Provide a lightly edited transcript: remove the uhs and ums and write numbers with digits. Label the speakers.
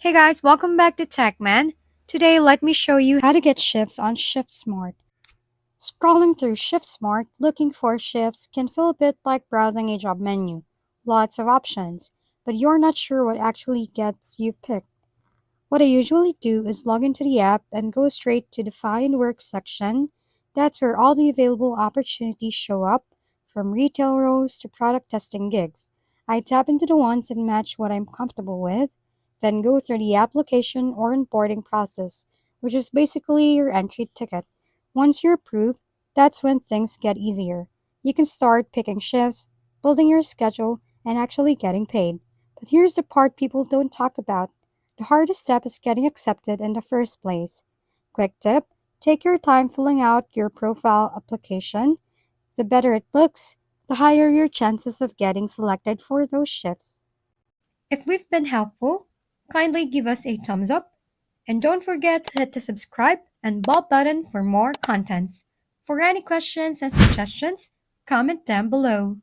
Speaker 1: Hey guys, welcome back to TechMan. Today, let me show you how to get shifts on Shiftsmart. Scrolling through Shiftsmart looking for shifts can feel a bit like browsing a job menu. Lots of options, but you're not sure what actually gets you picked. What I usually do is log into the app and go straight to the Find Work section. That's where all the available opportunities show up, from retail roles to product testing gigs. I tap into the ones that match what I'm comfortable with, then go through the application or onboarding process, which is basically your entry ticket. Once you're approved, that's when things get easier. You can start picking shifts, building your schedule, and actually getting paid. But here's the part people don't talk about. The hardest step is getting accepted in the first place. Quick tip: take your time filling out your profile application. The better it looks, the higher your chances of getting selected for those shifts. If we've been helpful, kindly give us a thumbs up and don't forget to hit the subscribe and bell button for more contents. For any questions and suggestions, comment down below.